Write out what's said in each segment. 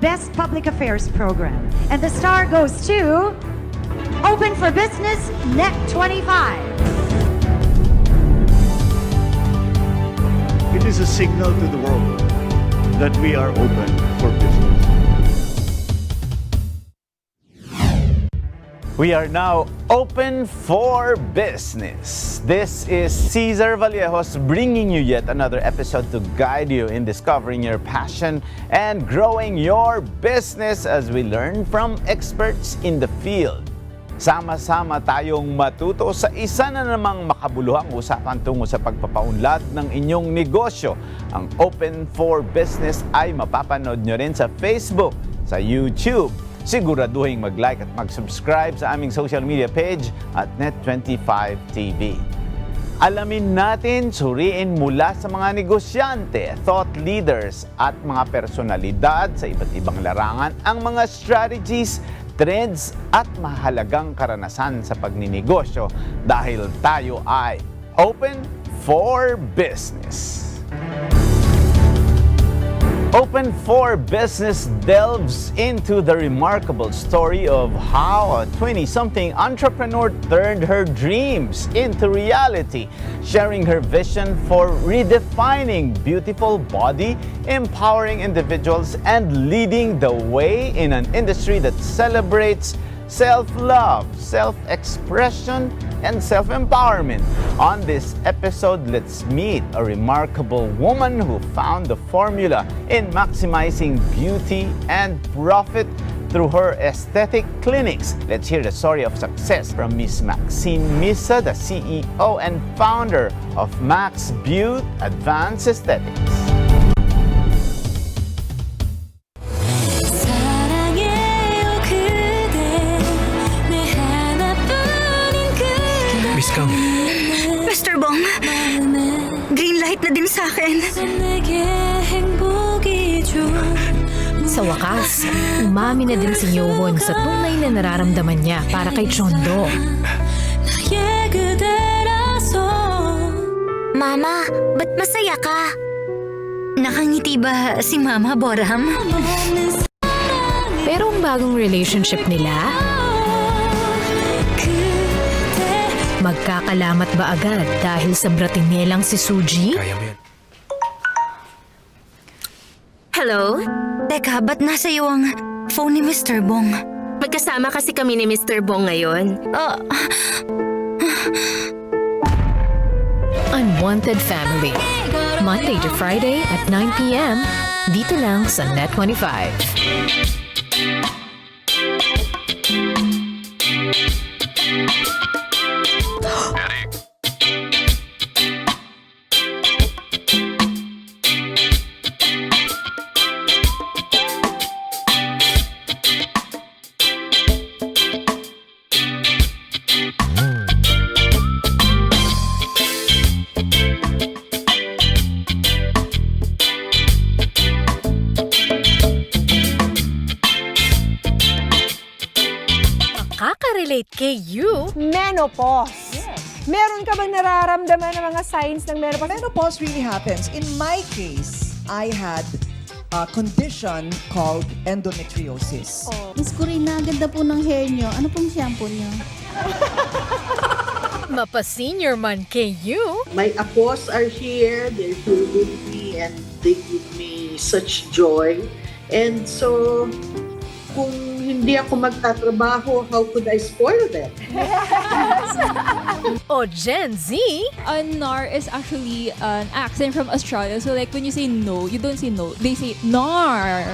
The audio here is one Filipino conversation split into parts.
Best Public Affairs Program. And the star goes to Open for Business Net 25. It is a signal to the world that we are open for business. We are now open for business. This is Cesar Vallejos bringing you yet another episode to guide you in discovering your passion and growing your business as we learn from experts in the field. Sama-sama tayong matuto sa isa na namang makabuluhang usapan tungo sa pagpapaunlad ng inyong negosyo. Ang Open for Business ay mapapanood nyo rin sa Facebook, sa YouTube. Siguraduhin mag-like at mag-subscribe sa aming social media page at Net25TV. Alamin natin, suriin mula sa mga negosyante, thought leaders at mga personalidad sa iba't ibang larangan ang mga strategies, trends at mahalagang karanasan sa pagninegosyo dahil tayo ay open for business. Open for Business delves into the remarkable story of how a 20-something entrepreneur turned her dreams into reality, sharing her vision for redefining beautiful body, empowering individuals, and leading the way in an industry that celebrates self-love, self-expression, and self-empowerment. On this episode, let's meet a remarkable woman who found the formula in maximizing beauty and profit through her aesthetic clinics. Let's hear the story of success from Miss Maxine Misa, the CEO and founder of Beaut Advanced Aesthetics. Mr. Bong, green light na din sa akin. Sa wakas, umami na din si Yowon sa tunay na nararamdaman niya para kay Chondo. Mama, ba't masaya ka? Nakangiti ba si Mama Boram? Pero ang bagong relationship nila, magkakalamat ba agad dahil sa bratinelang si Suji? Hello? Teka, ba't nasa iyo ang phone ni Mr. Bong? Magkasama kasi kami ni Mr. Bong ngayon. Unwanted Family. Monday to Friday at 9 p.m. Dito lang sa Net25. Makaka-relate kay you. Menopause. Meron ka bang nararamdaman ng mga signs ng menopause? Menopause really happens. In my case, I had a condition called endometriosis. Miss Corina, ang ganda po ng hair nyo. Ano pong shampoo nyo? Mapa-senior man kay you. My apos are here. They're here with me and they give me such joy. And so, kung hindi ako magtatrabaho, how could I spoil them? O Gen Z. Nar is actually an accent from Australia. So like when you say no, you don't say no. They say nar.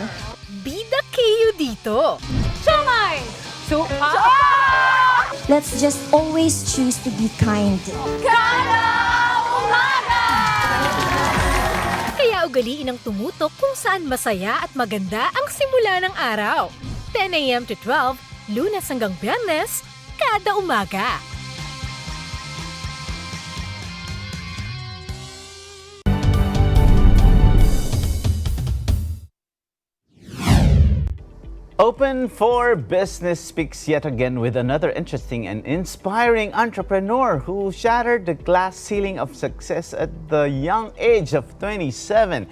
Bida kayo dito. Shamay! So, Let's just always choose to be kind. Kaya ugaliin ang tumutok kung saan masaya at maganda ang simula ng araw. 10 a.m. to 12, Lunes hanggang Biyernes, kada umaga. Open for Business speaks yet again with another interesting and inspiring entrepreneur who shattered the glass ceiling of success at the young age of 27.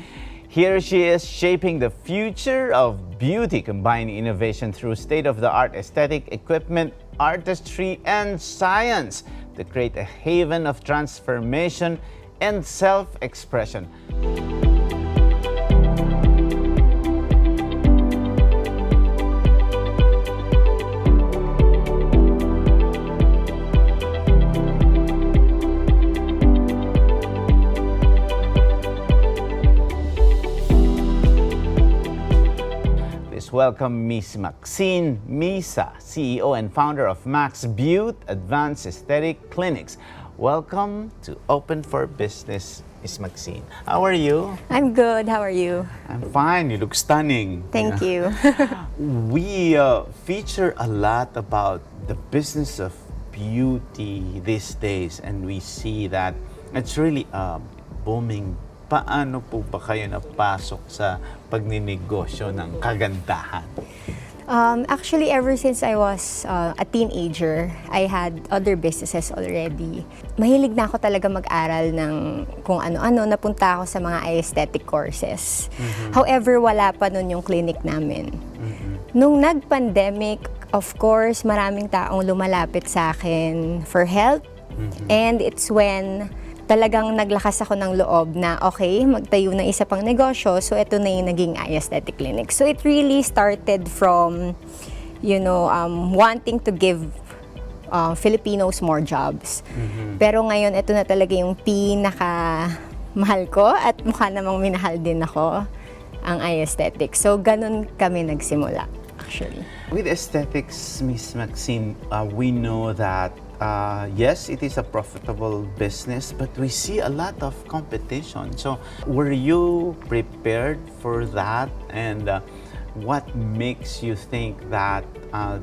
Here she is shaping the future of beauty, combining innovation through state-of-the-art aesthetic equipment, artistry, and science to create a haven of transformation and self-expression. Welcome Miss Maxine Misa, CEO and founder of Beaut Advanced Aesthetic Clinics. Welcome to Open for Business, Miss Maxine. How are you? I'm good. How are you? I'm fine. You look stunning. Thank you. We feature a lot about the business of beauty these days, and we see that it's really booming. Paano po ba kayo napasok sa pagninegosyo ng kagandahan? Actually, ever since I was a teenager, I had other businesses already. Mahilig na ako talaga mag-aral ng kung ano-ano. Napunta ako sa mga aesthetic courses. However, wala pa nun yung clinic namin. Nung nag-pandemic, of course, maraming taong lumalapit sa akin for help. And it's when talagang naglakas ako ng loob na okay, magtayo ng isa pang negosyo. So ito na yung naging aesthetic clinic. So it really started from, wanting to give Filipinos more jobs. Pero ngayon, ito na talaga yung pinaka-mahal ko at mukha namang minahal din ako ang aesthetic. So ganun kami nagsimula, actually. With aesthetics, Miss Maxine, we know that yes, it is a profitable business, but we see a lot of competition. So, were you prepared for that? And what makes you think that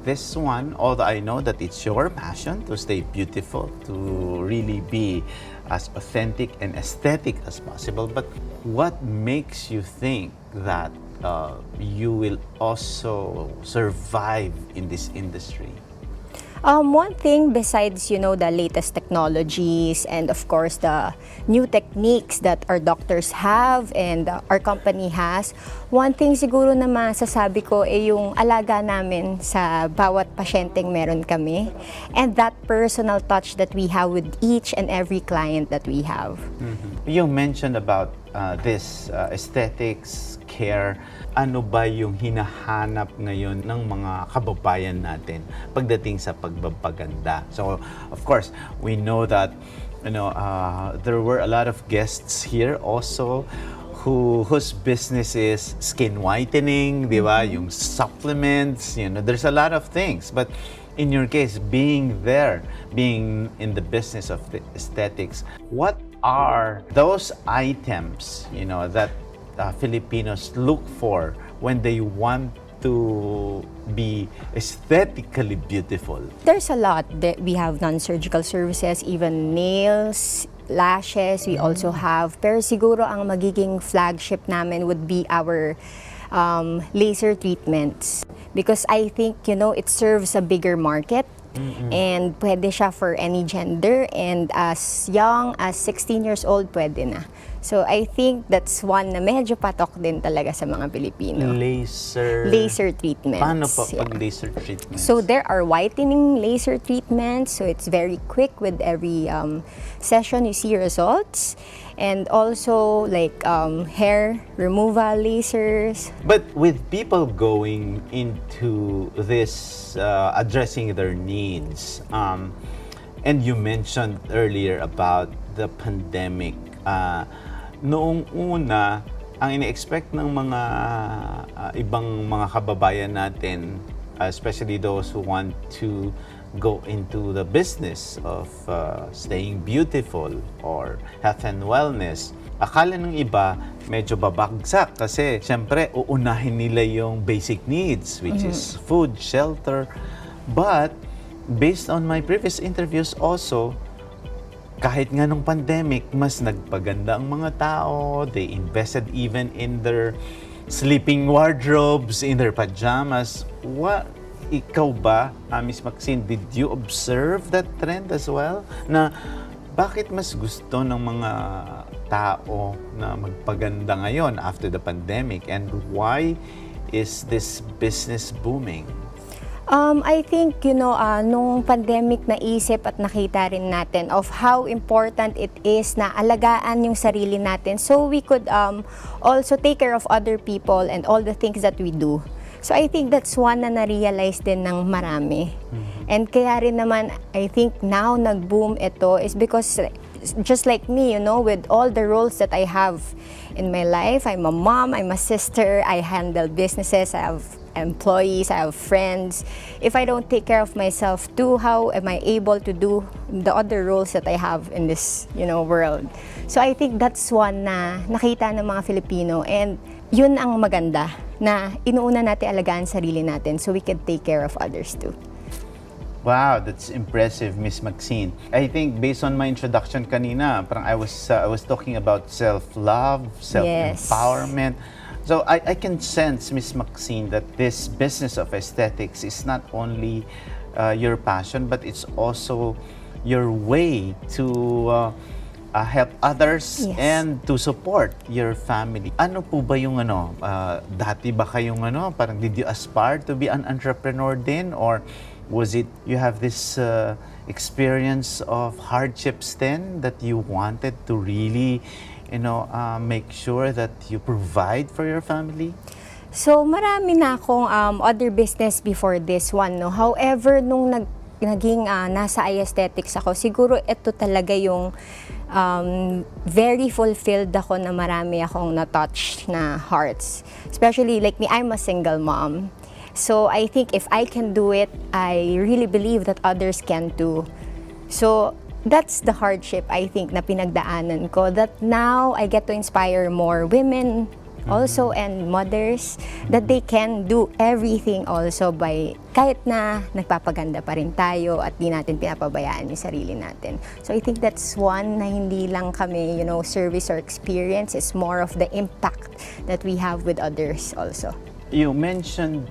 this one, although I know that it's your passion to stay beautiful, to really be as authentic and aesthetic as possible, but what makes you think that you will also survive in this industry? One thing besides, the latest technologies and of course the new techniques that our doctors have and our company has, one thing siguro na masasabi ko ay yung alaga namin sa bawat pasyenteng meron kami and that personal touch that we have with each and every client that we have. You mentioned about this aesthetics, care. Ano ba yung hinahanap ngayon ng mga kababayan natin pagdating sa pagbabaganda? So, of course, we know that there were a lot of guests here also whose business is skin whitening, di ba? Yung supplements, there's a lot of things. But in your case, being in the business of the aesthetics, what are those items, that Filipinos look for when they want to be aesthetically beautiful? There's a lot. We have non-surgical services, even nails, lashes, we also have. Pero siguro ang magiging flagship namin would be our laser treatments. Because I think, it serves a bigger market. And pwede siya for any gender, and as young as 16 years old, pwede na. So I think that's one na medyo patok din talaga sa mga Pilipino. Laser treatments. Paano pa pag laser treatments? So there are whitening laser treatments, so it's very quick with every session you see results. And also like hair removal lasers. But with people going into this, addressing their needs, and you mentioned earlier about the pandemic, noong una, ang ine-expect ng mga ibang mga kababayan natin, especially those who want to go into the business of staying beautiful or health and wellness, akala ng iba medyo babagsak kasi syempre uunahin nila yung basic needs, which is food, shelter. But based on my previous interviews also, kahit nga nung pandemic, mas nagpaganda ang mga tao. They invested even in their sleeping wardrobes, in their pajamas. Ikaw ba, Miss Maxine, did you observe that trend as well? Na Bakit mas gusto ng mga tao na magpaganda ngayon after the pandemic? And why is this business booming? I think, nung pandemic naisip at nakita rin natin of how important it is na alagaan yung sarili natin so we could also take care of other people and all the things that we do. So I think that's one na na-realize din ng marami. And kaya rin naman, I think now nag-boom ito is because just like me, with all the roles that I have in my life, I'm a mom, I'm a sister, I handle businesses, I have employees, I have friends. If I don't take care of myself too, how am I able to do the other roles that I have in this, world? So I think that's one na nakita ng mga Filipino, and yun ang maganda na inuuna natin alagaan sarili natin so we can take care of others too. Wow, that's impressive, Miss Maxine. I think based on my introduction kanina, parang I was talking about self-love, self-empowerment. So I can sense, Miss Maxine, that this business of aesthetics is not only your passion, but it's also your way to help others and to support your family. Ano po ba yung dati ba kayong parang did you aspire to be an entrepreneur din, or was it you have this experience of hardships then that you wanted to really make sure that you provide for your family? So marami na akong other business before this one, no. However, nung naging nasa aesthetics ako, siguro ito talaga yung very fulfilled ako na marami akong na-touch na hearts. Especially like me, I'm a single mom. So I think if I can do it, I really believe that others can too. So that's the hardship, I think, na pinagdaanan ko, that now I get to inspire more women also and mothers that they can do everything also by kahit na nagpapaganda pa rin tayo at di natin pinapabayaan yung sarili natin. So I think that's one na hindi lang kami, service or experience, it's more of the impact that we have with others also. You mentioned,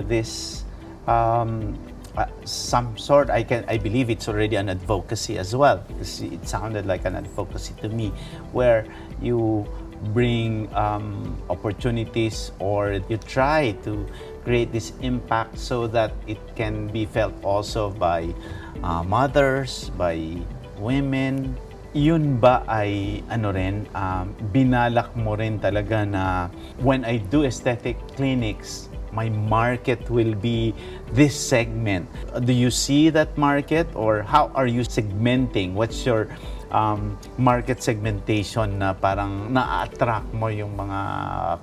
this some sort, I believe it's already an advocacy as well, because it sounded like an advocacy to me, where you bring opportunities, or you try to create this impact so that it can be felt also by mothers, by women. Yun ba ay binalak mo rin talaga na when I do aesthetic clinics, my market will be this segment? Do you see that market, or how are you segmenting? What's your market segmentation na parang na-attract mo yung mga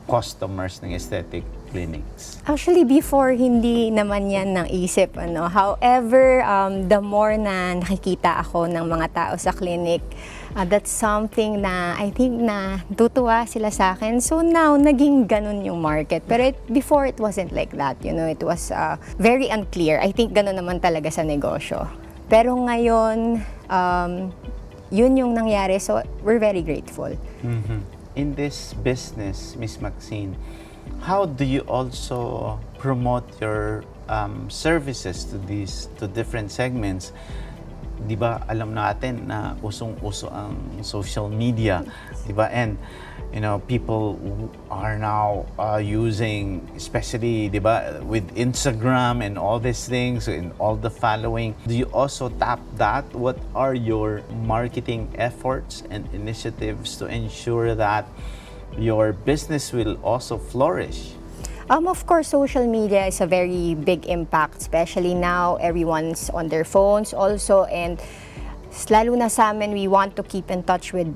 customers ng aesthetic clinics? Actually, before, hindi naman yan ng isip. However, the more na nakikita ako ng mga tao sa clinic, that's something na I think na tutuwa sila sa akin. So now, naging ganun yung market. Pero before, it wasn't like that. It was very unclear. I think ganun naman talaga sa negosyo. Pero ngayon, yun yung nangyari. So we're very grateful. In this business, Miss Maxine, how do you also promote your services to different segments? Di ba alam natin na usong-uso ang social media, di ba? And people are now using, especially, di ba, with Instagram and all these things and all the following. Do you also tap that? What are your marketing efforts and initiatives to ensure that your business will also flourish? Of course, social media is a very big impact, especially now everyone's on their phones also, and lalo na sa amin, we want to keep in touch with,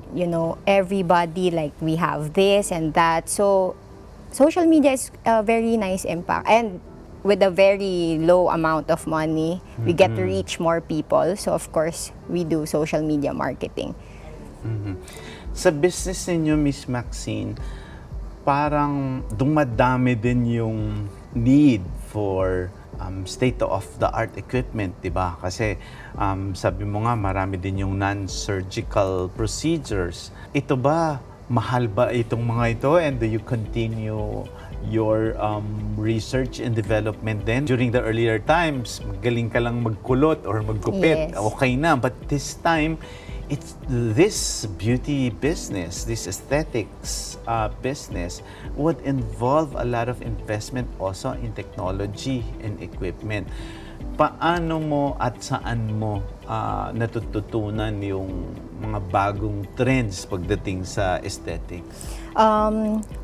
everybody, like we have this and that. So social media is a very nice impact, and with a very low amount of money, we get to reach more people. So of course, we do social media marketing. Sa business ninyo, Miss Maxine, parang dumadami din yung need for state-of-the-art equipment, di ba? Kasi sabi mo nga, marami din yung non-surgical procedures. Ito ba, mahal ba itong mga ito? And do you continue your research and development then? During the earlier times, magaling ka lang magkulot or maggupit, okay na. But this time, it's this beauty business, this aesthetics business would involve a lot of investment also in technology and equipment. Paano mo at saan mo natututunan yung mga bagong trends pagdating sa aesthetics?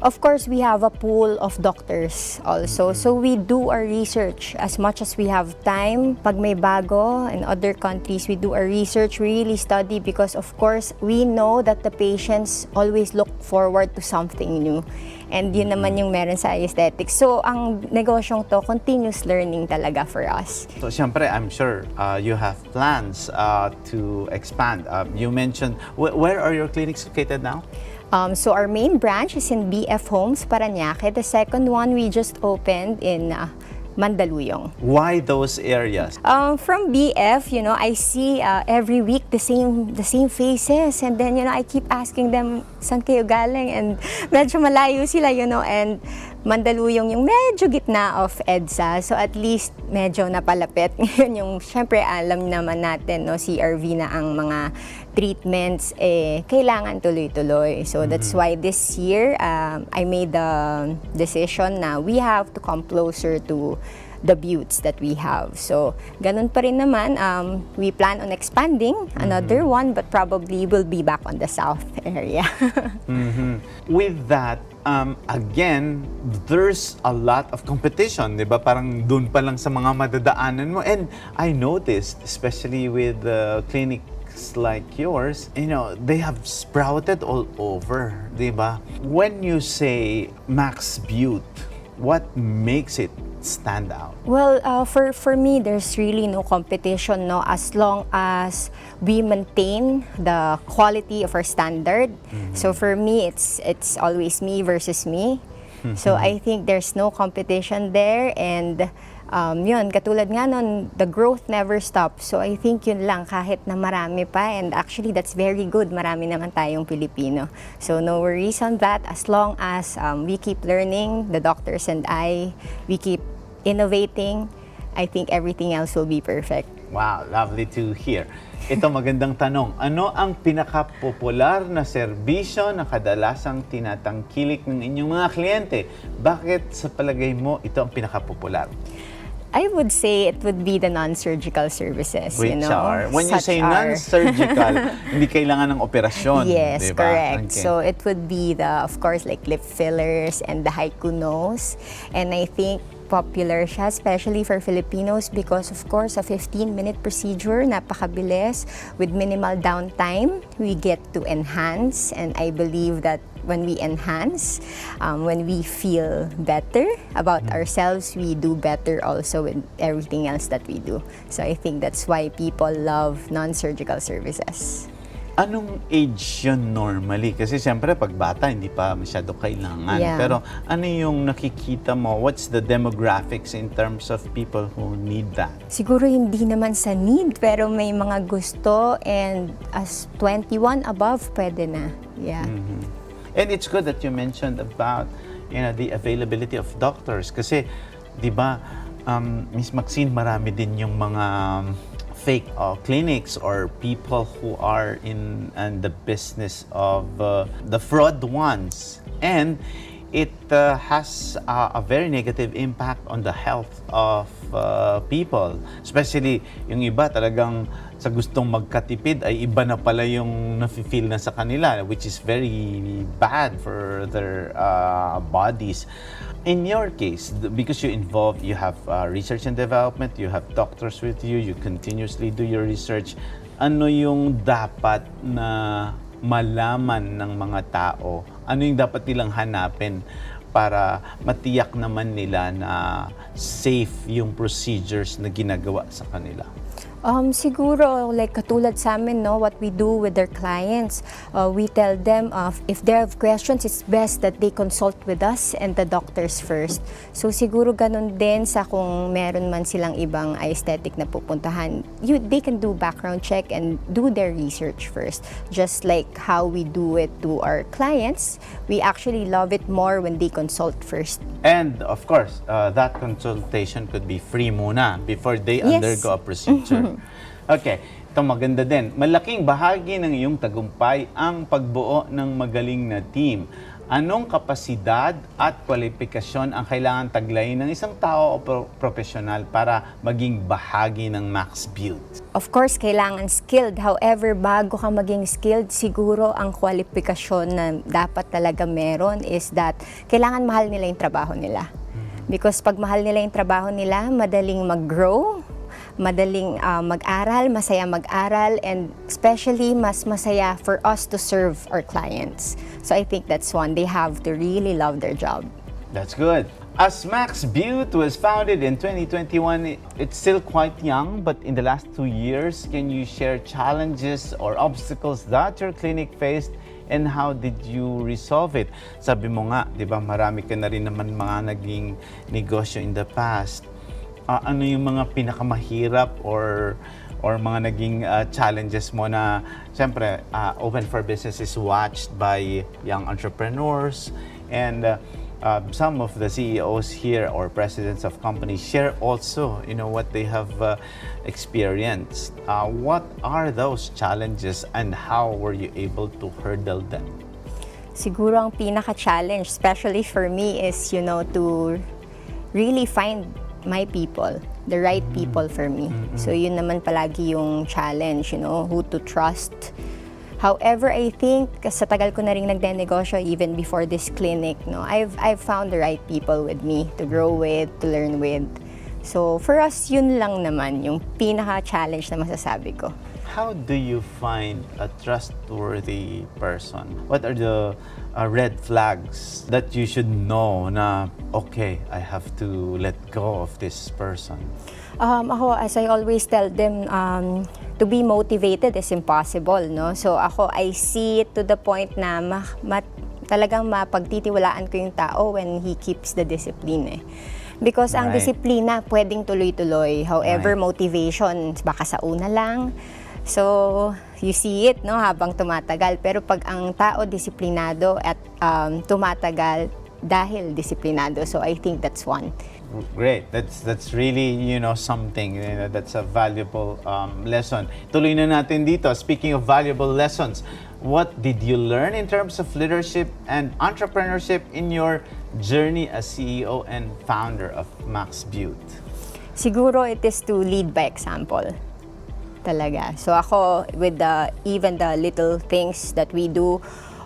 Of course, we have a pool of doctors also. So we do our research as much as we have time. Pag may bago in other countries, we do our research, we really study because of course, we know that the patients always look forward to something new. And yun naman yung meron sa aesthetics. So ang negosyong to, continuous learning talaga for us. So, siyempre, I'm sure you have plans to expand. You mentioned, where are your clinics located now? So our main branch is in BF Homes, Parañaque. The second one we just opened in Mandaluyong. Why those areas? From BF, you know, I see every week the same faces, and then I keep asking them, saan kayo galing? And medyo malayo sila, and Mandaluyong yung medyo gitna of EDSA, so at least medyo napalapit. Ngayon yung, syempre alam naman natin, CRV na ang mga treatments, kailangan tuloy-tuloy. So that's why this year, I made the decision na we have to come closer to the Beauts that we have. So, ganun pa rin naman, we plan on expanding another one, but probably will be back on the south area. With that, again, there's a lot of competition, di ba? Parang dun pa lang sa mga madadaanan mo. And I noticed, especially with clinics like yours, they have sprouted all over, di ba? When you say Max Beaut, what makes it stand out? Well, for me, there's really no competition, as long as we maintain the quality of our standard. So for me, it's always me versus me. So I think there's no competition there, and yun, katulad nga nun, the growth never stops. So I think yun lang, kahit na marami pa, and actually that's very good, marami naman tayong Pilipino. So no worries on that, as long as we keep learning, the doctors and we keep innovating, I think everything else will be perfect. Wow, lovely to hear. Ito magandang tanong. Ano ang pinaka-popular na serbisyo na kadalasang tinatangkilik ng inyong mga kliyente? Bakit sa palagay mo ito ang pinaka-popular? I would say it would be the non-surgical services, Which are? When you say non-surgical, hindi kailangan ng operasyon, yes, diba? correct. Okay. So it would be of course, like lip fillers and the haiku nose. And I think popular siya, especially for Filipinos, because of course, a 15-minute procedure, napakabilis, with minimal downtime, we get to enhance, and I believe that when we enhance, when we feel better about ourselves, we do better also with everything else that we do. So I think that's why people love non-surgical services. Anong age yun normally? Kasi siyempre pag bata, hindi pa masyado kailangan. Yeah. Pero ano yung nakikita mo? What's the demographics in terms of people who need that? Siguro hindi naman sa need, pero may mga gusto, and as 21 above, pwede na. Yeah. And it's good that you mentioned about the availability of doctors. Kasi, di ba, Miss Maxine, marami din yung mga fake clinics or people who are in the business of the fraud ones, and it has a very negative impact on the health of people, especially yung iba talagang sa gustong magkatipid ay iba na pala yung nafe-feel na sa kanila, which is very bad for their bodies. In your case, because you have research and development, you have doctors with you, you continuously do your research, ano yung dapat na malaman ng mga tao? Ano yung dapat nilang hanapin para matiyak naman nila na safe yung procedures na ginagawa sa kanila? Siguro, like katulad sa amin, what we do with their clients, we tell them if they have questions, it's best that they consult with us and the doctors first. So siguro ganun din sa kung meron man silang ibang aesthetic na pupuntahan, they can do background check and do their research first. Just like how we do it to our clients, we actually love it more when they consult first. And of course, that consultation could be free muna before they Yes. undergo a procedure. Okay, Ito maganda din. Malaking bahagi ng iyong tagumpay ang pagbuo ng magaling na team. Anong kapasidad at kwalifikasyon ang kailangan taglayin ng isang tao o profesional para maging bahagi ng Max Beaut? Of course, kailangan skilled. However, bago ka maging skilled, siguro ang kwalifikasyon na dapat talaga meron is that kailangan mahal nila yung trabaho nila. Because pag mahal nila yung trabaho nila, madaling mag-grow, madaling mag-aral, masaya mag-aral, and especially mas masaya for us to serve our clients. So I think that's one. They have to really love their job. That's good. As Max Beaut was founded in 2021, it's still quite young, but in the last 2 years, can you share challenges or obstacles that your clinic faced and how did you resolve it? Sabi mo nga, di ba, marami ka na rin naman mga naging negosyo in the past. Ano yung mga pinakamahirap or mga naging challenges mo na, siyempre, Open for Business is watched by young entrepreneurs and some of the CEOs here or presidents of companies share also, what they have experienced. What are those challenges and how were you able to hurdle them? Siguro ang pinaka-challenge, especially for me, is, to really find my people, the right people for me. So yun naman palagi yung challenge, who to trust. However, I think sa tagal ko na rin nagdenegosyo even before this clinic, I've found the right people with me to grow with, to learn with. So for us, yun lang naman yung pinaka-challenge na masasabi ko. How do you find a trustworthy person? What are the red flags that you should know na, okay, I have to let go of this person? Ako, as I always tell them, to be motivated is impossible, no? So ako, I see it to the point na talagang mapagtitiwalaan ko yung tao when he keeps the discipline, eh. Because ang disiplina pwedeng tuloy-tuloy. However, motivation, baka sa una lang. So, you see it, no, habang tumatagal. Pero pag ang tao disiplinado at tumatagal dahil disiplinado. So, I think that's one. Great. That's really, something. That's a valuable lesson. Tuloy na natin dito. Speaking of valuable lessons, what did you learn in terms of leadership and entrepreneurship in your journey as CEO and founder of Max Beaut? Siguro it is to lead by example. Talaga. So ako, with even the little things that we do,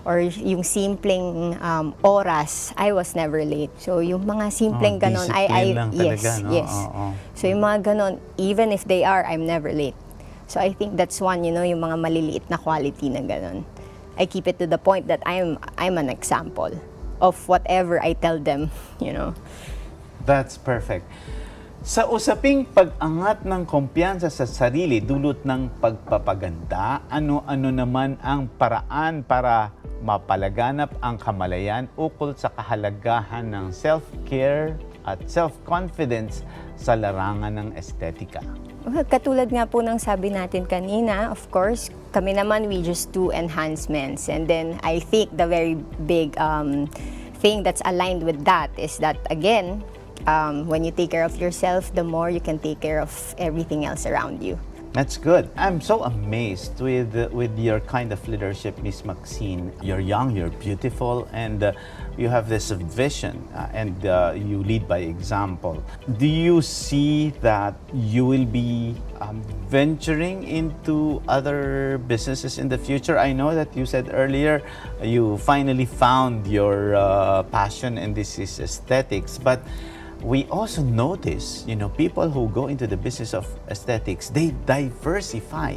or yung simpleng oras, I was never late. So yung mga simpleng ganon, yes. So yung mga ganon, even if they are, I'm never late. So I think that's one, yung mga maliliit na quality na ganon. I keep it to the point that I'm an example of whatever I tell them, That's perfect. Sa usaping pag-angat ng kumpiyansa sa sarili dulot ng pagpapaganda, ano-ano naman ang paraan para mapalaganap ang kamalayan ukol sa kahalagahan ng self-care at self-confidence sa larangan ng estetika? Katulad nga po ng sabi natin kanina, of course, kami naman, we just do enhancements. And then I think the very big thing that's aligned with that is that, again, when you take care of yourself, the more you can take care of everything else around you. That's good. I'm so amazed with your kind of leadership, Miss Maxine. You're young, you're beautiful, and you have this vision, and you lead by example. Do you see that you will be venturing into other businesses in the future? I know that you said earlier you finally found your passion, and this is aesthetics, but we also notice, people who go into the business of aesthetics, they diversify.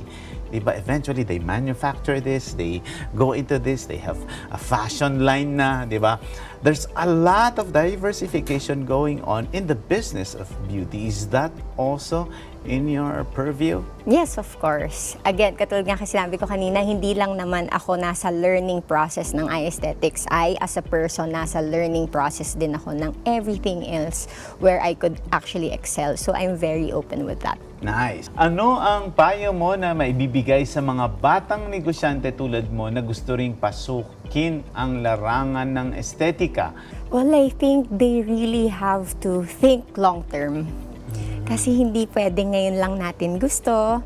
Diba? Eventually, they manufacture this, they go into this, they have a fashion line na, diba? There's a lot of diversification going on in the business of beauty. Is that also in your purview? Yes, of course. Again, katulad nga kasi sinabi ko kanina, hindi lang naman ako nasa learning process ng aesthetics. I, as a person, nasa learning process din ako ng everything else where I could actually excel. So I'm very open with that. Nice. Ano ang payo mo na maibibigay sa mga batang negosyante tulad mo na gusto ring pasukin ang larangan ng estetika? Well, I think they really have to think long term. Kasi hindi pwede ngayon lang natin gusto.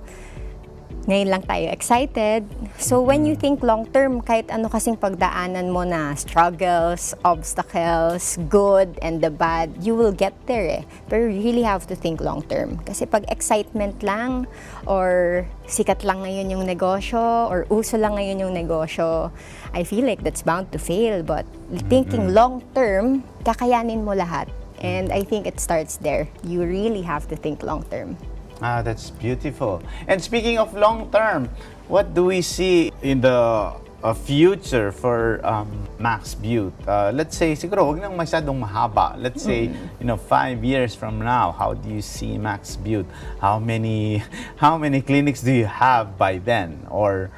Ngayon lang tayo excited. So when you think long-term, kahit ano kasing pagdaanan mo na struggles, obstacles, good and the bad, you will get there eh. Pero you really have to think long-term. Kasi pag excitement lang, or sikat lang ngayon yung negosyo, or uso lang ngayon yung negosyo, I feel like that's bound to fail. But thinking long-term, kakayanin mo lahat. And I think it starts there. You really have to think long-term. Ah, that's beautiful. And speaking of long term, what do we see in the future for Max Beaut? Let's say, siguro, wag nang masyadong mahaba. Let's say, 5 years from now, how do you see Max Beaut? How many clinics do you have by then? Or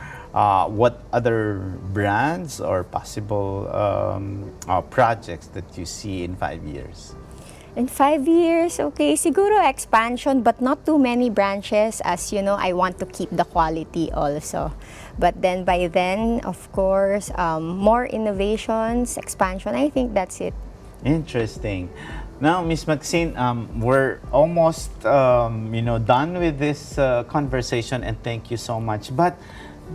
what other brands or possible projects that you see in 5 years? In 5 years, okay, siguro expansion, but not too many branches, as you know, I want to keep the quality also. But then by then, of course, more innovations, expansion, I think that's it. Interesting. Now, Miss Maxine, we're almost done with this conversation, and thank you so much. But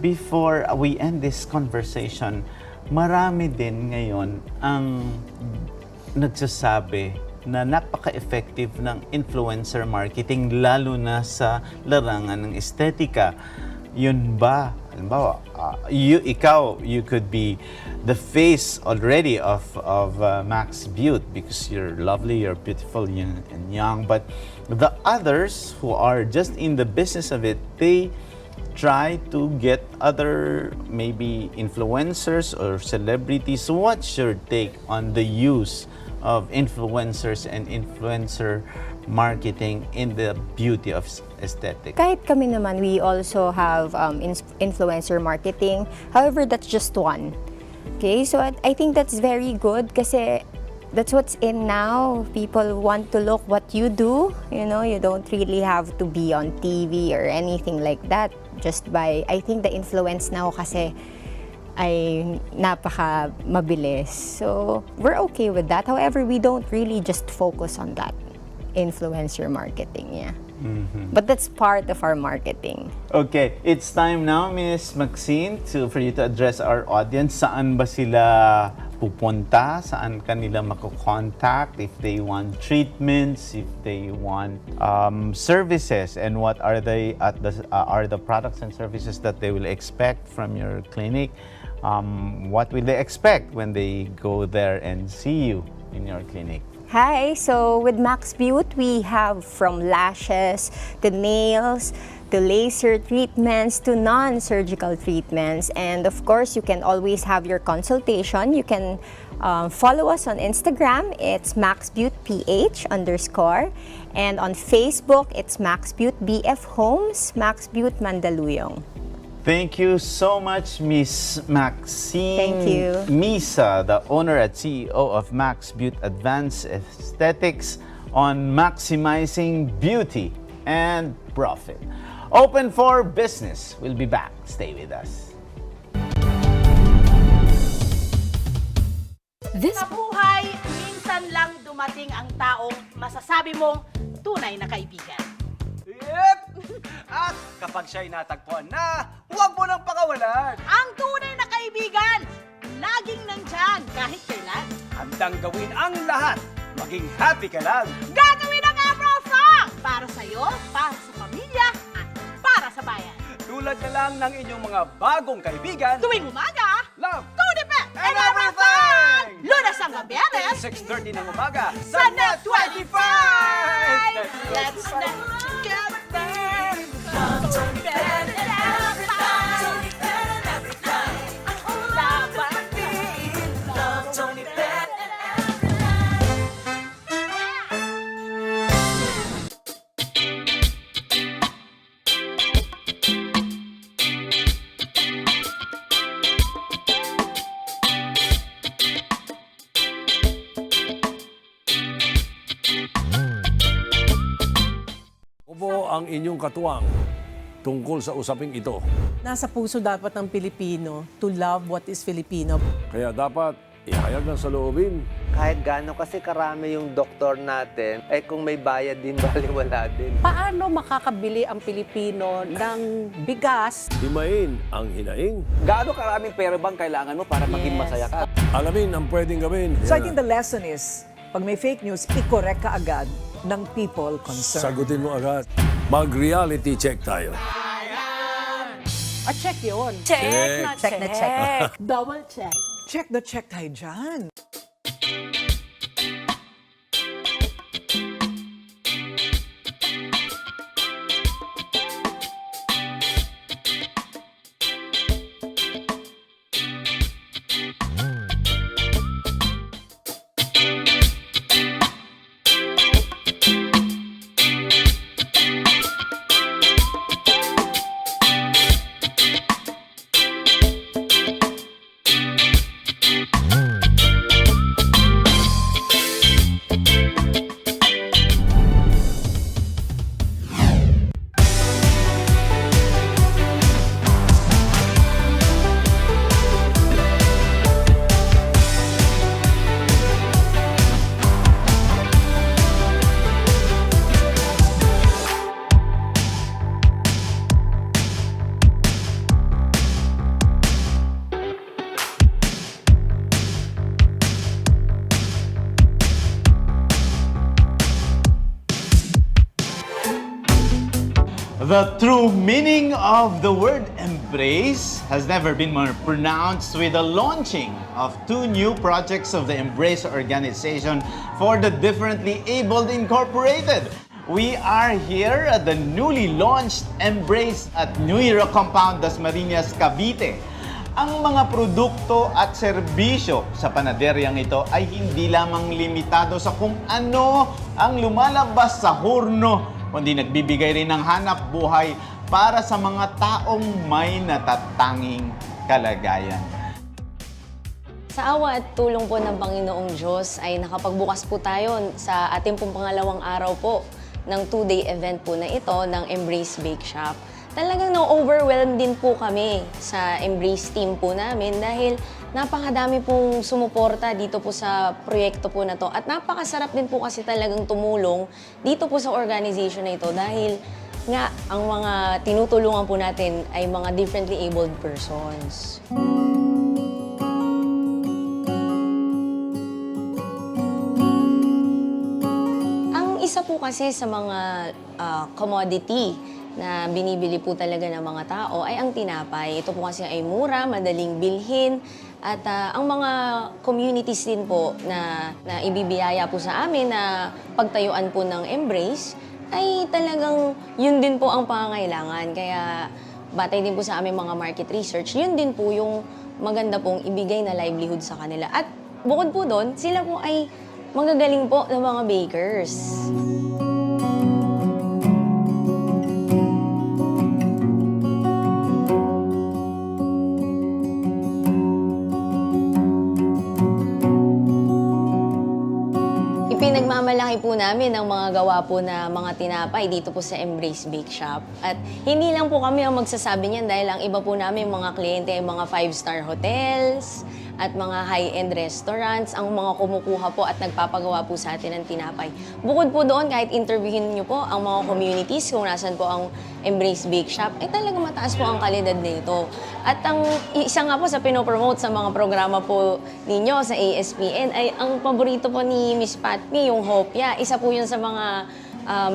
before we end this conversation, marami din ngayon ang nagsasabi na napaka-effective ng influencer marketing, lalo na sa larangan ng estetika. Yun ba? Halimbawa, you could be the face already of Max Beaut because you're lovely, you're beautiful, and young. But the others who are just in the business of it, they try to get other maybe influencers or celebrities. What's your take on the use of influencers and influencer marketing in the beauty of aesthetic? Kahit kami naman, we also have influencer marketing. However, that's just one. Okay, so I think that's very good kasi that's what's in now. People want to look what you do. You don't really have to be on TV or anything like that. Just by, I think the influence now kasi ay napaka mabilis. So, we're okay with that. However, we don't really just focus on that influencer marketing, yeah. But that's part of our marketing. Okay, it's time now, Miss Maxine, for you to address our audience. Saan ba sila pupunta? Saan kanila mako-contact if they want treatments, if they want services, and what are the products and services that they will expect from your clinic? What will they expect when they go there and see you in your clinic? Hi, so with Max Beaut, we have from lashes to nails to laser treatments to non-surgical treatments. And of course, you can always have your consultation. You can follow us on Instagram. It's MaxBeautPH_. And on Facebook, it's MaxBeautBF Homes, MaxBeaut Mandaluyong. Thank you so much, Miss Maxine Thank you. Misa, the owner and CEO of Max Beaut Advanced Aesthetics, on maximizing beauty and profit. Open for business. We'll be back. Stay with us. Sa buhay, minsan lang dumating ang taong masasabi mong tunay na kaibigan. Yep! At kapag siya'y natagpuan na, huwag mo nang pakawalan. Ang tunay na kaibigan, laging nandyan kahit kailan. Handang gawin ang lahat, maging happy ka lang. Gagawin ang April Song para sa'yo, para sa pamilya, at para sa bayan. Tulad na lang ng inyong mga bagong kaibigan. Tuwing umaga, love, Tunipet, and everything! Lunes hanggang Biyernes, 6:30 ng umaga sa Net 25! Let's not get there. Love Tunipet and everything. Love and being. Love Tunipet and Opo ang inyong katuwang tungkol sa usaping ito. Nasa puso dapat ng Pilipino to love what is Filipino. Kaya dapat ihayag ng saloobin. Kahit gaano kasi karami yung doktor natin, kung may bayad din, baliwala din. Paano makakabili ang Pilipino ng bigas? Himayin ang hinaing. Gaano karaming pera bang kailangan mo para maging masaya ka? Alamin ang pwedeng gawin. So I think the lesson is, pag may fake news, i-correct ka agad ng people concerned. Sagutin mo agad. Mag-reality check tayo. Check yun. Check. Check na check. Double check. Check the check tayo dyan. The true meaning of the word embrace has never been more pronounced with the launching of 2 new projects of the Embrace Organization for the Differently Abled Incorporated. We are here at the newly launched Embrace at New Era Compound, Dasmariñas, Cavite. Ang mga produkto at serbisyo sa panaderyang ito ay hindi lamang limitado sa kung ano ang lumalabas sa horno, kundi nagbibigay rin ng hanap buhay para sa mga taong may natatanging kalagayan. Sa awa at tulong po ng Panginoong Diyos ay nakapagbukas po tayo sa ating pong pangalawang araw po ng 2-day event po na ito ng Embrace Bake Shop. Talagang na-overwhelm din po kami sa Embrace team po namin dahil napakadami pong sumuporta dito po sa proyekto po na to. At napakasarap din po kasi talagang tumulong dito po sa organization na ito dahil nga ang mga tinutulungan po natin ay mga differently abled persons. Ang isa po kasi sa mga commodity na binibili po talaga ng mga tao ay ang tinapay. Ito po kasi ay mura, madaling bilhin, at ang mga communities din po na ibibiyaya po sa amin na pagtayuan po ng Embrace ay talagang yun din po ang pangangailangan. Kaya batay din po sa aming mga market research, yun din po yung maganda pong ibigay na livelihood sa kanila. At bukod po doon, sila po ay magagaling po ng mga bakers. Ipinagmamalaki po namin ang mga gawa po na mga tinapay dito po sa Embrace Bake Shop. At hindi lang po kami ang magsasabi niyan dahil ang iba po namin mga kliyente ay mga 5-star hotels at mga high-end restaurants ang mga kumukuha po at nagpapagawa po sa atin ng tinapay. Bukod po doon, kahit interviewin niyo po ang mga communities kung nasan po ang Embrace Bake Shop, ay talaga mataas po ang kalidad nito. At ang isa nga po sa pinopromote sa mga programa po ninyo sa ASPN ay ang paborito po ni Miss Patmi, yung hopya. Isa po yun sa mga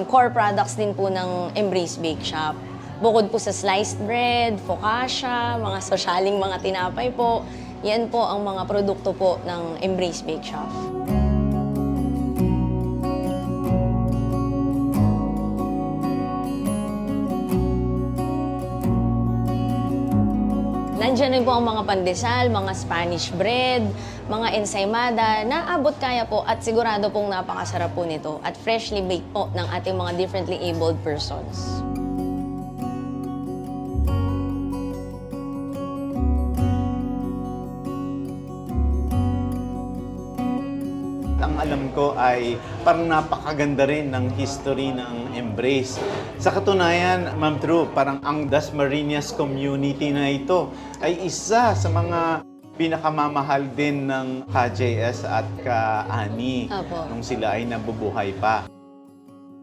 core products din po ng Embrace Bake Shop. Bukod po sa sliced bread, focaccia, mga sosyaling mga tinapay po, yan po ang mga produkto po ng Embrace Bake Shop. Nandiyan rin po ang mga pandesal, mga Spanish bread, mga ensaymada, naabot kaya po at sigurado pong napakasarap po nito at freshly baked po ng ating mga differently abled persons. Ang alam ko ay parang napakaganda rin ng history ng Embrace. Sa katunayan, Ma'am True, parang ang Dasmariñas community na ito ay isa sa mga pinakamamahal din ng ka-JS at ka-Ani Apo. nung sila ay nabubuhay pa.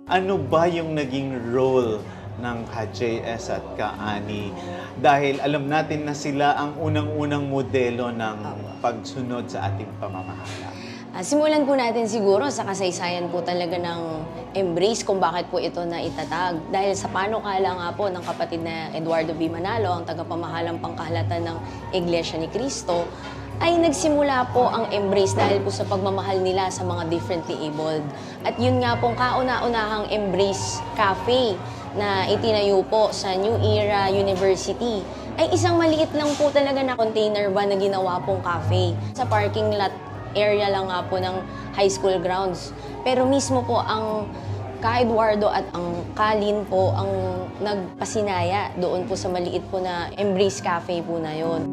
Ano ba yung naging role ng ka-JS at ka-Ani? Dahil alam natin na sila ang unang-unang modelo ng pagsunod sa ating pamamahala. Simulan po natin siguro sa kasaysayan po talaga ng Embrace kung bakit po ito na itatag. Dahil sa panukala nga po ng kapatid na Eduardo B. Manalo, ang tagapamahalang pangkahalatan ng Iglesia ni Cristo, ay nagsimula po ang Embrace dahil po sa pagmamahal nila sa mga differently abled. At yun nga pong kauna-unahang Embrace Cafe na itinayo po sa New Era University ay isang maliit lang po talaga na container van na ginawa pong cafe sa parking lot area lang nga po ng high school grounds. Pero mismo po ang ka-Eduardo at ang Kalin po ang nagpasinaya doon po sa maliit po na Embrace Cafe po na yon.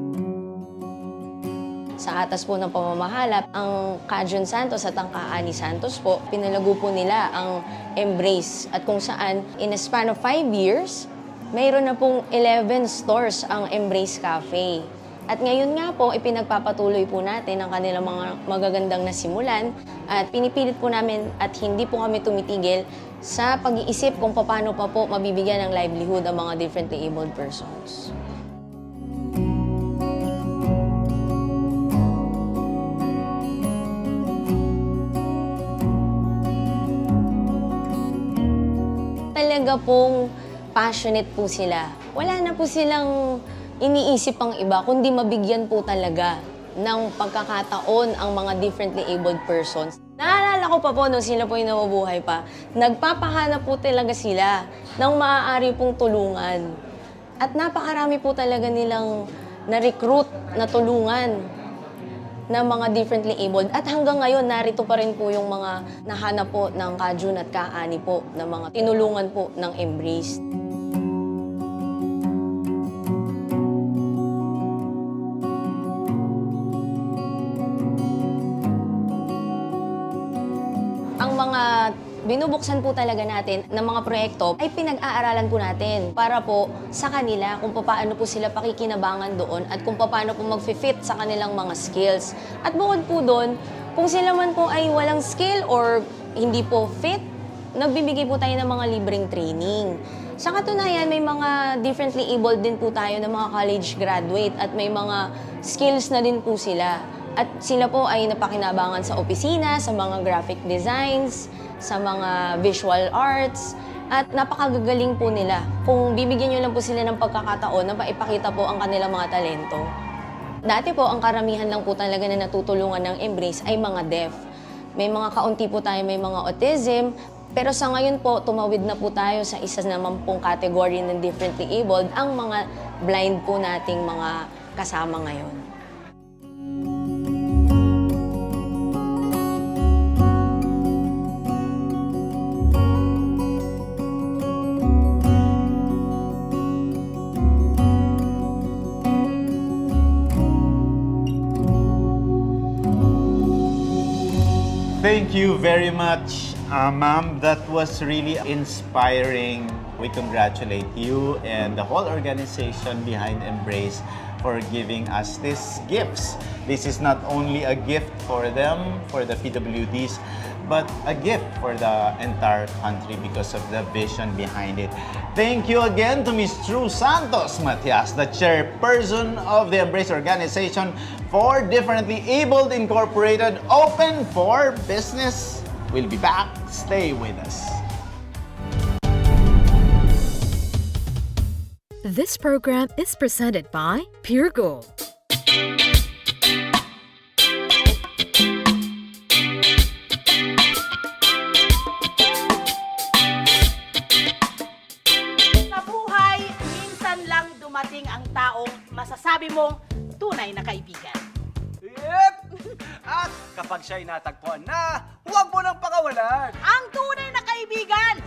Sa atas po ng pamamahala, ang Ka-Jun Santos at ang Ka-Ani Santos po, pinalago po nila ang Embrace at kung saan in a span of 5 years, mayroon na pong 11 stores ang Embrace Cafe. At ngayon nga po, ipinagpapatuloy po natin ang kanilang mga magagandang nasimulan at pinipilit po namin at hindi po kami tumitigil sa pag-iisip kung paano pa po mabibigyan ng livelihood ang mga differently abled persons. Talaga pong passionate po sila. Wala na po silang iniisip ang iba, kundi mabigyan po talaga ng pagkakataon ang mga differently abled persons. Naalala ko pa po nung sila po yung nabubuhay pa, nagpapahanap po talaga sila ng maaari pong tulungan. At napakarami po talaga nilang na-recruit na tulungan ng mga differently abled. At hanggang ngayon, narito pa rin po yung mga nahanap po ng Ka-Jun at Ka-Ani po na mga tinulungan po ng Embrace. Binubuksan po talaga natin ng mga proyekto ay pinag-aaralan po natin para po sa kanila kung paano po sila pakikinabangan doon at kung paano po mag-fit sa kanilang mga skills. At bukod po doon, kung sila man po ay walang skill or hindi po fit, nagbibigay po tayo ng mga libreng training. Sa katunayan, may mga differently abled din po tayo ng mga college graduate at may mga skills na din po sila. At sila po ay napakinabangan sa opisina, sa mga graphic designs, sa mga visual arts, at napakagagaling po nila. Kung bibigyan nyo lang po sila ng pagkakataon na maipakita po ang kanilang mga talento. Dati po, ang karamihan lang po talaga na natutulungan ng Embrace ay mga deaf. May mga kaunti po tayo, may mga autism, pero sa ngayon po, tumawid na po tayo sa isa naman pong category ng differently abled, ang mga blind po nating mga kasama ngayon. Thank you very much, ma'am. That was really inspiring. We congratulate you and the whole organization behind Embrace for giving us these gifts. This is not only a gift for them, for the PWDs, but a gift for the entire country because of the vision behind it. Thank you again to Ms. True Santos Matias, the chairperson of the Embrace organization for Differently Abled Incorporated, open for business. We'll be back. Stay with us. This program is presented by Pure Gold. Sa buhay, minsan lang dumating ang taong masasabi mong tunay na kaibigan. Yep! At kapag siya'y natagpuan na, huwag mo nang pakawalan. Ang tunay na kaibigan,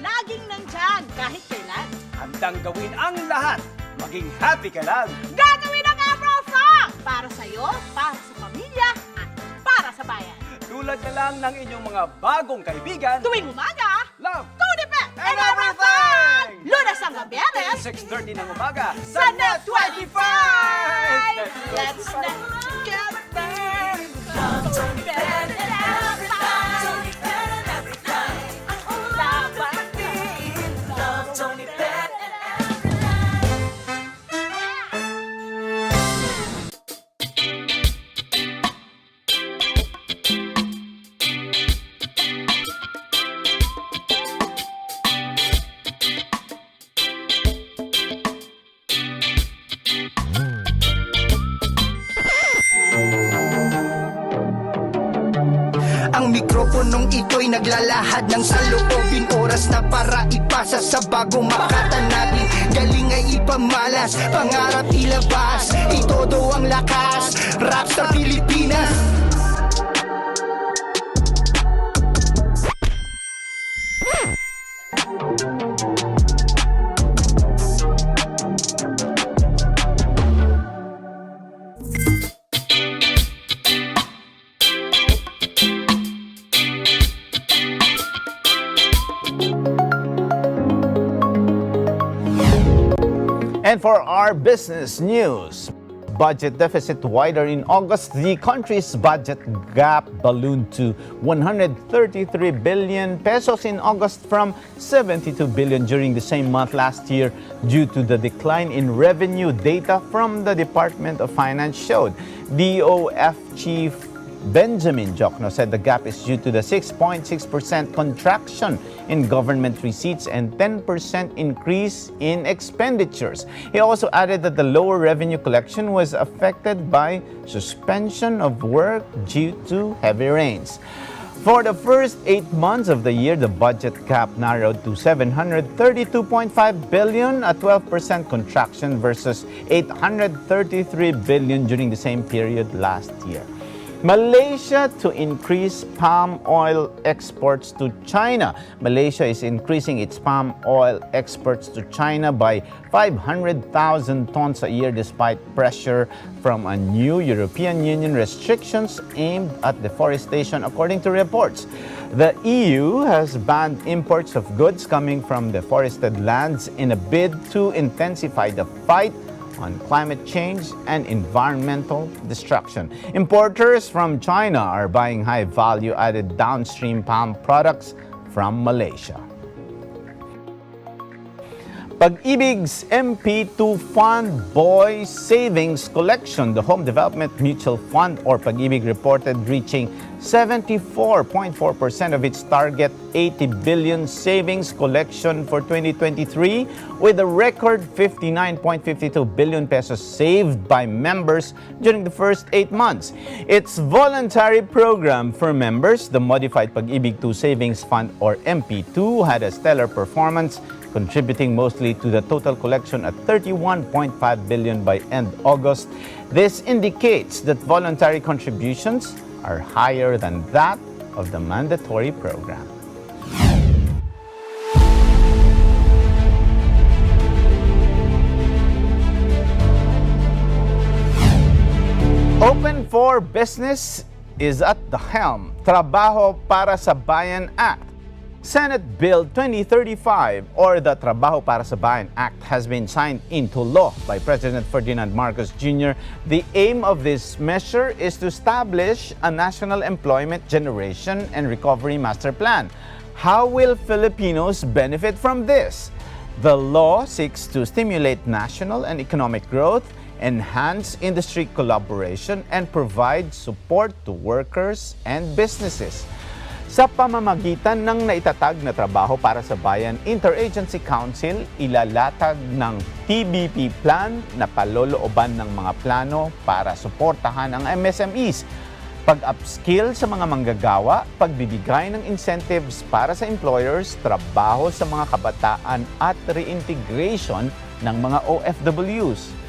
laging nandyan kahit kailan. Handang gawin ang lahat, maging happy ka lang. Gagawin ang Afro-Frank para sa'yo, para sa pamilya, at para sa bayan. Tulad na lang ng inyong mga bagong kaibigan. Tuwing umaga, love, Tunipe, and everything! Lunes hanggang Biyernes, 6:30 ng umaga sa Net 25! Let's planong ito'y naglalahad ng saloobin. Oras na para ipasa sa bagong makata natin. Galing ay ipamalas, pangarap ilabas, itodo ang lakas, rap sa Pilipinas. And for our business news, budget deficit wider in August. The country's budget gap ballooned to 133 billion pesos in August from 72 billion during the same month last year due to the decline in revenue. Data from the Department of Finance showed. DOF Chief Benjamin Jokno said the gap is due to the 6.6% contraction in government receipts and 10% increase in expenditures. He also added that the lower revenue collection was affected by suspension of work due to heavy rains. For the first 8 months of the year, the budget gap narrowed to 732.5 billion, a 12% contraction versus 833 billion during the same period last year. Malaysia to increase palm oil exports to China. Malaysia is increasing its palm oil exports to China by 500,000 tons a year despite pressure from a new European Union restrictions aimed at deforestation, according to reports. The EU has banned imports of goods coming from deforested lands in a bid to intensify the fight on climate change and environmental destruction. Importers from China are buying high value-added downstream palm products from Malaysia. Pag-ibig's MP2 Fund Boy Savings Collection, the Home Development Mutual Fund or Pag-ibig reported reaching 74.4% of its target 80 billion savings collection for 2023 with a record 59.52 billion pesos saved by members during the first 8 months. Its voluntary program for members, the Modified Pag-ibig 2 Savings Fund or MP2, had a stellar performance, contributing mostly to the total collection at 31.5 billion by end August. This indicates that voluntary contributions are higher than that of the mandatory program. Open for Business is at the helm. Trabaho para sa Bayan Act. Senate Bill 2035 or the Trabaho para sa Bayan Act has been signed into law by President Ferdinand Marcos Jr. The aim of this measure is to establish a national employment generation and recovery master plan. How will Filipinos benefit from this? The law seeks to stimulate national and economic growth, enhance industry collaboration, and provide support to workers and businesses. Sa pamamagitan ng naitatag na Trabaho para sa Bayan Interagency Council, ilalatag ng TBP plan na palolooban ng mga plano para suportahan ang MSMEs, pag-upskill sa mga manggagawa, pagbibigay ng incentives para sa employers, trabaho sa mga kabataan at reintegration ng mga OFWs.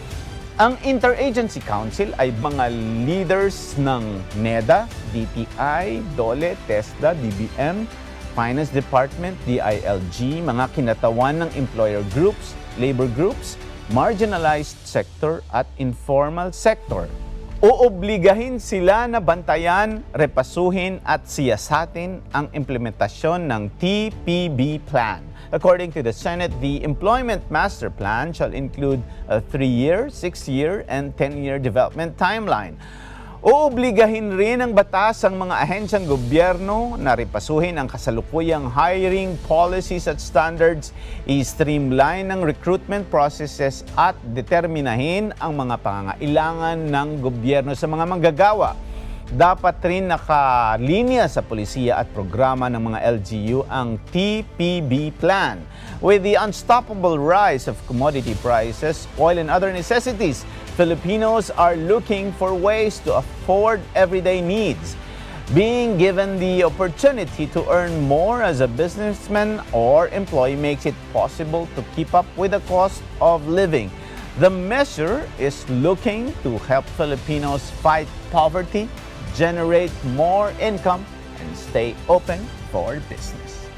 Ang Interagency Council ay mga leaders ng NEDA, DTI, DOLE, TESDA, DBM, Finance Department, DILG, mga kinatawan ng employer groups, labor groups, marginalized sector at informal sector. Oobligahin sila na bantayan, repasuhin at siyasatin ang implementasyon ng TPB plan. According to the Senate, the Employment Master Plan shall include a 3-year, 6-year, and 10-year development timeline. Oobligahin rin ng batas ang mga ahensyang gobyerno na repasuhin ang kasalukuyang hiring policies at standards, i-streamline ang recruitment processes at determinahin ang mga pangangailangan ng gobyerno sa mga manggagawa. Dapat rin nakalinya sa polisiya at programa ng mga LGU ang TPB plan. With the unstoppable rise of commodity prices, oil and other necessities, Filipinos are looking for ways to afford everyday needs. Being given the opportunity to earn more as a businessman or employee makes it possible to keep up with the cost of living. The measure is looking to help Filipinos fight poverty, generate more income, and stay open for business.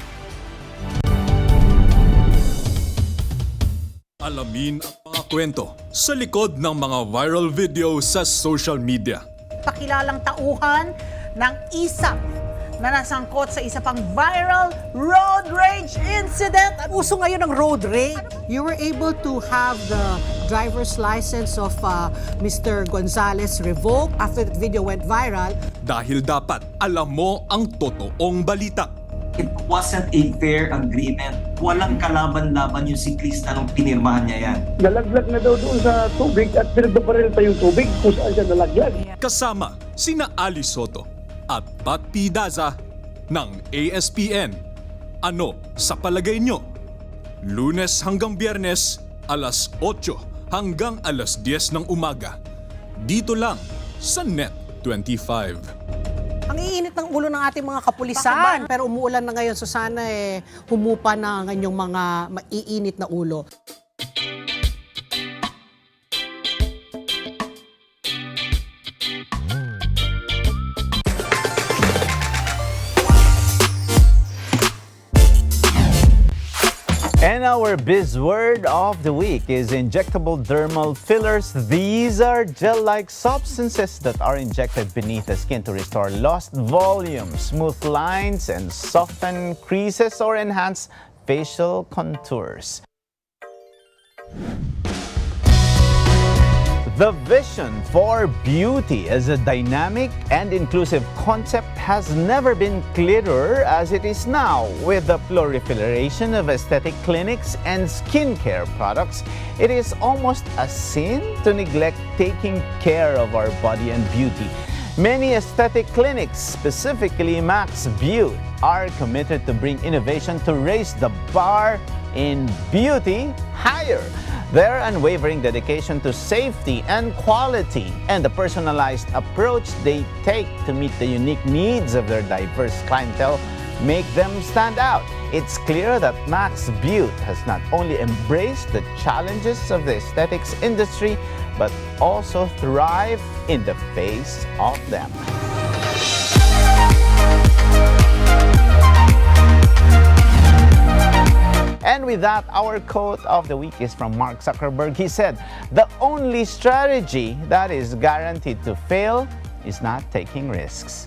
Alamin ang mga kwento sa likod ng mga viral video sa social media. Pakilalang tauhan ng isang na nasangkot sa isa pang viral road rage incident. Uso ngayon ng road rage. You were able to have the driver's license of Mr. Gonzalez revoked after that video went viral. Dahil dapat alam mo ang totoong balita. It wasn't a fair agreement. Walang kalaban-laban yung siklista nung pinirmahan niya yan. Nalaglag na daw doon sa tubig at pinagbabaril pa yung tubig kung saan siya nalaglag. Kasama sina Ali Soto at Pat P. Daza ng ASPN. Ano sa palagay nyo? Lunes hanggang Biyernes, alas 8 hanggang alas 10 ng umaga. Dito lang sa Net25. Ang iinit ng ulo ng ating mga kapulisan. Pero umuulan na ngayon, so sana humupa na ang inyong mga maiinit na ulo. And our biz word of the week is injectable dermal fillers. These are gel-like substances that are injected beneath the skin to restore lost volume, smooth lines, and soften creases or enhance facial contours. The vision for beauty as a dynamic and inclusive concept has never been clearer as it is now. With the proliferation of aesthetic clinics and skincare products, it is almost a sin to neglect taking care of our body and beauty. Many aesthetic clinics, specifically Max Beaut, are committed to bring innovation to raise the bar in beauty higher. Their unwavering dedication to safety and quality and the personalized approach they take to meet the unique needs of their diverse clientele make them stand out. It's clear that Max Beaut has not only embraced the challenges of the aesthetics industry, but also thrive in the face of them. And with that, our quote of the week is from Mark Zuckerberg. He said, "The only strategy that is guaranteed to fail is not taking risks."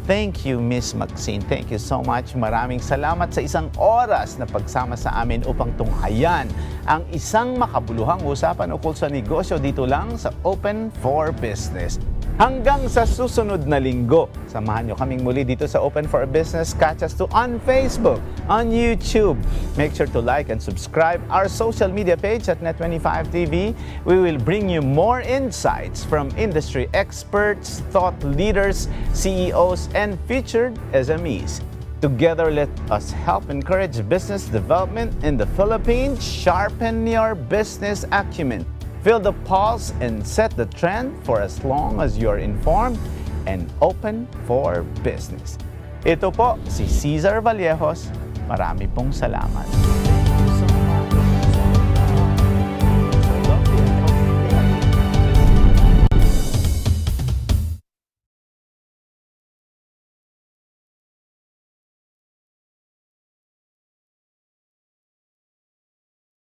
Thank you, Miss Maxine. Thank you so much. Maraming salamat sa isang oras na pagsama sa amin upang tunghayan ang isang makabuluhang usapan ukol sa negosyo dito lang sa Open for Business. Hanggang sa susunod na linggo, samahan nyo kaming muli dito sa Open for Business. Catch us on Facebook, on YouTube. Make sure to like and subscribe our social media page at Net25 TV. We will bring you more insights from industry experts, thought leaders, CEOs, and featured SMEs. Together, let us help encourage business development in the Philippines. Sharpen your business acumen. Feel the pulse and set the trend for as long as you're informed and open for business. Ito po si Cesar Vallejos. Marami pong salamat.